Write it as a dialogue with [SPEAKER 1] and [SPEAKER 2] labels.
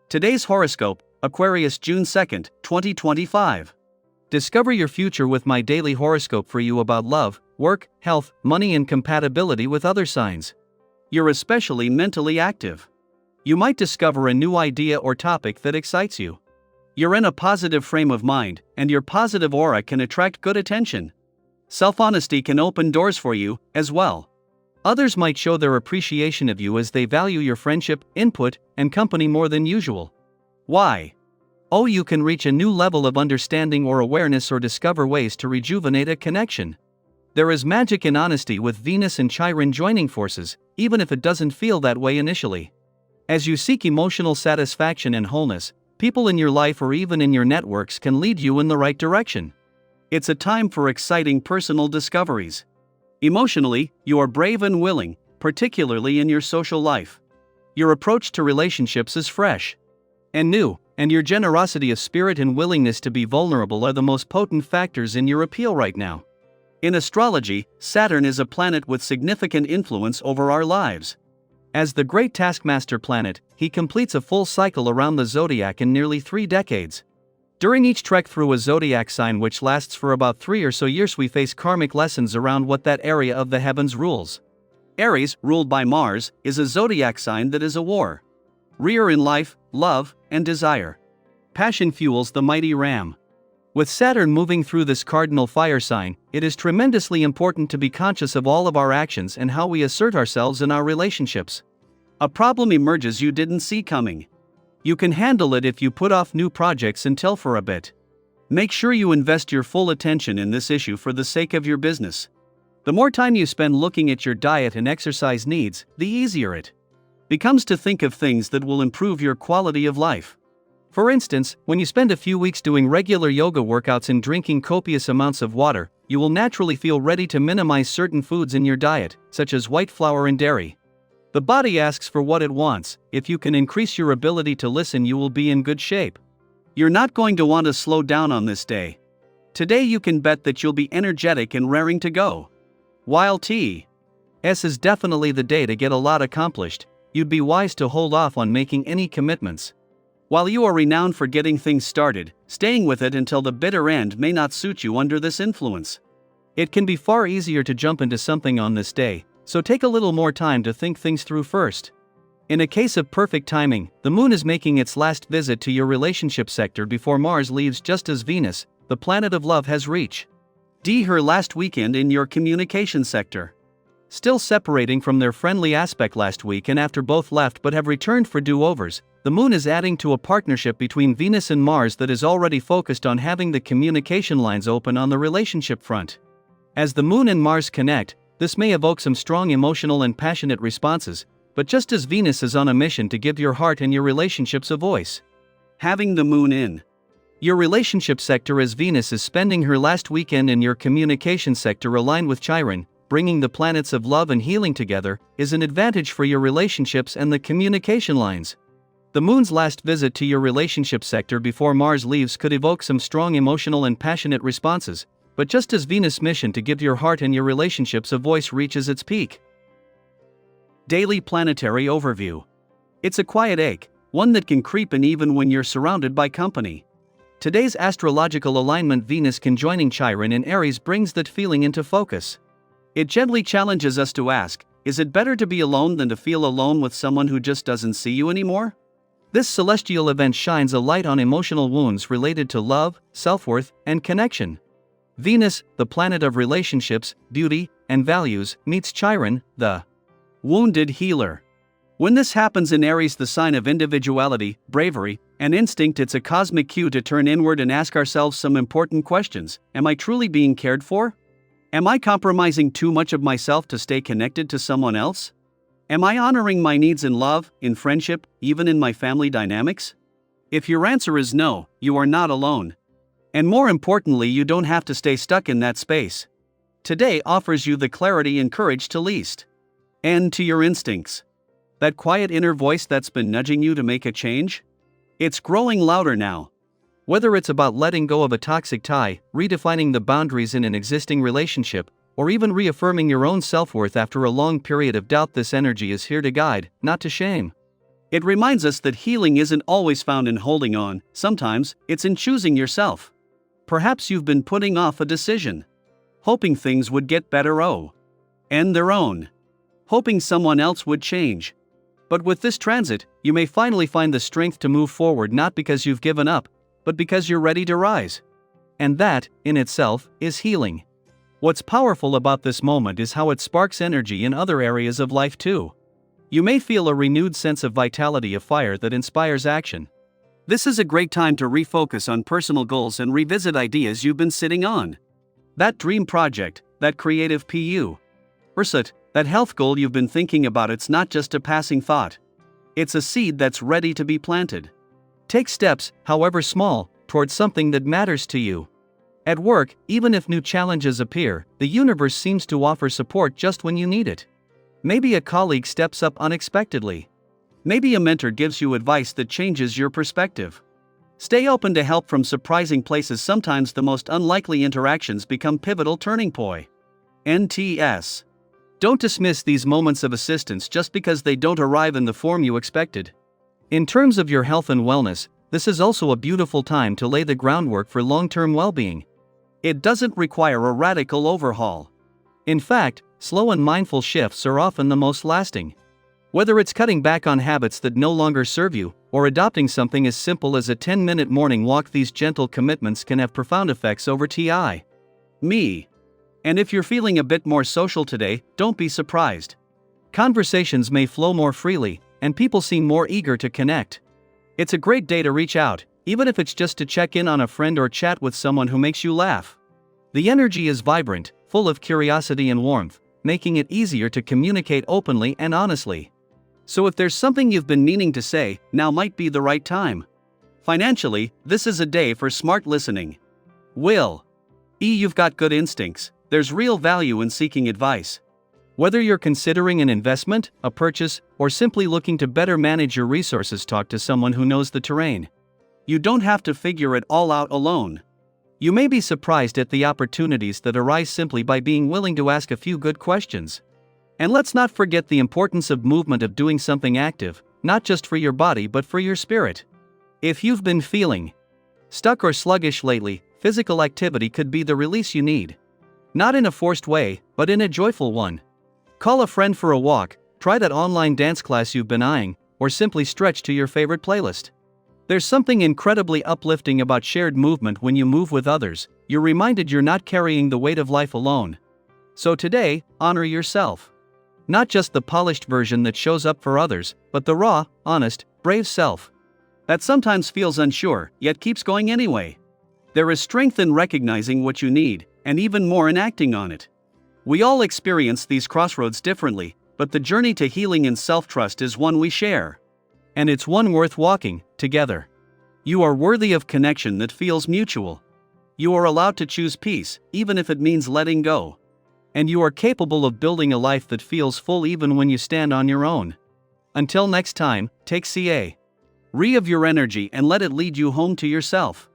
[SPEAKER 1] Today's horoscope, Aquarius June 2nd, 2025. Discover your future with my daily horoscope for you about love, work, health, money, and compatibility with other signs. You're especially mentally active. You might discover a new idea or topic that excites you. You're in a positive frame of mind, and your positive aura can attract good attention. Self-honesty can open doors for you, as well. Others might show their appreciation of you as they value your friendship, input, and company more than usual. Why? Oh, you can reach a new level of understanding or awareness or discover ways to rejuvenate a connection. There is magic in honesty with Venus and Chiron joining forces, even if it doesn't feel that way initially. As you seek emotional satisfaction and wholeness, people in your life or even in your networks can lead you in the right direction. It's a time for exciting personal discoveries. Emotionally, you are brave and willing, particularly in your social life. Your approach to relationships is fresh and new, and your generosity of spirit and willingness to be vulnerable are the most potent factors in your appeal right now. In astrology, Saturn is a planet with significant influence over our lives. As the great taskmaster planet, he completes a full cycle around the zodiac in nearly 3 decades. During each trek through a zodiac sign, which lasts for about 3 or so years, we face karmic lessons around what that area of the heavens rules. Aries, ruled by Mars, is a zodiac sign that is a war. Rear in life, love, and desire. Passion fuels the mighty ram. With Saturn moving through this cardinal fire sign, it is tremendously important to be conscious of all of our actions and how we assert ourselves in our relationships. A problem emerges you didn't see coming. You can handle it if you put off new projects until for a bit. Make sure you invest your full attention in this issue for the sake of your business. The more time you spend looking at your diet and exercise needs, the easier it becomes to think of things that will improve your quality of life. For instance, when you spend a few weeks doing regular yoga workouts and drinking copious amounts of water, you will naturally feel ready to minimize certain foods in your diet, such as white flour and dairy. The body asks for what it wants. If you can increase your ability to listen, you will be in good shape. You're not going to want to slow down on this day. Today you can bet that you'll be energetic and raring to go. While T.S. is definitely the day to get a lot accomplished, you'd be wise to hold off on making any commitments. While you are renowned for getting things started, staying with it until the bitter end may not suit you under this influence. It can be far easier to jump into something on this day, so take a little more time to think things through first. In a case of perfect timing, the moon is making its last visit to your relationship sector before Mars leaves, just as Venus, the planet of love, has reached her last weekend in your communication sector. Still separating from their friendly aspect last week, and after both left but have returned for do-overs, the moon is adding to a partnership between Venus and Mars that is already focused on having the communication lines open on the relationship front. As the moon and Mars connect, this may evoke some strong emotional and passionate responses, but just as Venus is on a mission to give your heart and your relationships a voice. Having the moon in your relationship sector as Venus is spending her last weekend in your communication sector aligned with Chiron, bringing the planets of love and healing together, is an advantage for your relationships and the communication lines. The moon's last visit to your relationship sector before Mars leaves could evoke some strong emotional and passionate responses, but just as Venus' mission to give your heart and your relationships a voice reaches its peak. Daily planetary overview. It's a quiet ache, one that can creep in even when you're surrounded by company. Today's astrological alignment, Venus conjoining Chiron in Aries, brings that feeling into focus. It gently challenges us to ask, is it better to be alone than to feel alone with someone who just doesn't see you anymore? This celestial event shines a light on emotional wounds related to love, self-worth, and connection. Venus, the planet of relationships, beauty, and values, meets Chiron, the wounded healer. When this happens in Aries, the sign of individuality, bravery, and instinct, it's a cosmic cue to turn inward and ask ourselves some important questions. Am I truly being cared for? Am I compromising too much of myself to stay connected to someone else? Am I honoring my needs in love, in friendship, even in my family dynamics? If your answer is no, you are not alone. And more importantly, you don't have to stay stuck in that space. Today offers you the clarity and courage to listen to your instincts. That quiet inner voice that's been nudging you to make a change? It's growing louder now. Whether it's about letting go of a toxic tie, redefining the boundaries in an existing relationship, or even reaffirming your own self-worth after a long period of doubt, this energy is here to guide, not to shame. It reminds us that healing isn't always found in holding on, sometimes it's in choosing yourself. Perhaps you've been putting off a decision, hoping things would get better and their own, hoping someone else would change. But with this transit, you may finally find the strength to move forward, not because you've given up, but because you're ready to rise. And that, in itself, is healing. What's powerful about this moment is how it sparks energy in other areas of life too. You may feel a renewed sense of vitality, a fire that inspires action. This is a great time to refocus on personal goals and revisit ideas you've been sitting on. That dream project, that creative pursuit, that health goal you've been thinking about, it's not just a passing thought. It's a seed that's ready to be planted. Take steps, however small, towards something that matters to you. At work, even if new challenges appear, the universe seems to offer support just when you need it. Maybe a colleague steps up unexpectedly. Maybe a mentor gives you advice that changes your perspective. Stay open to help from surprising places. Sometimes the most unlikely interactions become pivotal turning points. Don't dismiss these moments of assistance just because they don't arrive in the form you expected. In terms of your health and wellness, this is also a beautiful time to lay the groundwork for long-term well-being. It doesn't require a radical overhaul. In fact, slow and mindful shifts are often the most lasting. Whether it's cutting back on habits that no longer serve you, or adopting something as simple as a 10-minute morning walk, these gentle commitments can have profound effects over time. And if you're feeling a bit more social today, don't be surprised. Conversations may flow more freely, and people seem more eager to connect. It's a great day to reach out, even if it's just to check in on a friend or chat with someone who makes you laugh. The energy is vibrant, full of curiosity and warmth, making it easier to communicate openly and honestly. So if there's something you've been meaning to say, now might be the right time. Financially, this is a day for smart listening. You've got good instincts. There's real value in seeking advice. Whether you're considering an investment, a purchase, or simply looking to better manage your resources, talk to someone who knows the terrain. You don't have to figure it all out alone. You may be surprised at the opportunities that arise simply by being willing to ask a few good questions. And let's not forget the importance of movement, of doing something active, not just for your body but for your spirit. If you've been feeling stuck or sluggish lately, physical activity could be the release you need. Not in a forced way, but in a joyful one. Call a friend for a walk, try that online dance class you've been eyeing, or simply stretch to your favorite playlist. There's something incredibly uplifting about shared movement. When you move with others, you're reminded you're not carrying the weight of life alone. So today, honor yourself. Not just the polished version that shows up for others, but the raw, honest, brave self that sometimes feels unsure, yet keeps going anyway. There is strength in recognizing what you need, and even more in acting on it. We all experience these crossroads differently, but the journey to healing and self-trust is one we share. And it's one worth walking together. You are worthy of connection that feels mutual. You are allowed to choose peace, even if it means letting go. And you are capable of building a life that feels full even when you stand on your own. Until next time, take care of your energy and let it lead you home to yourself.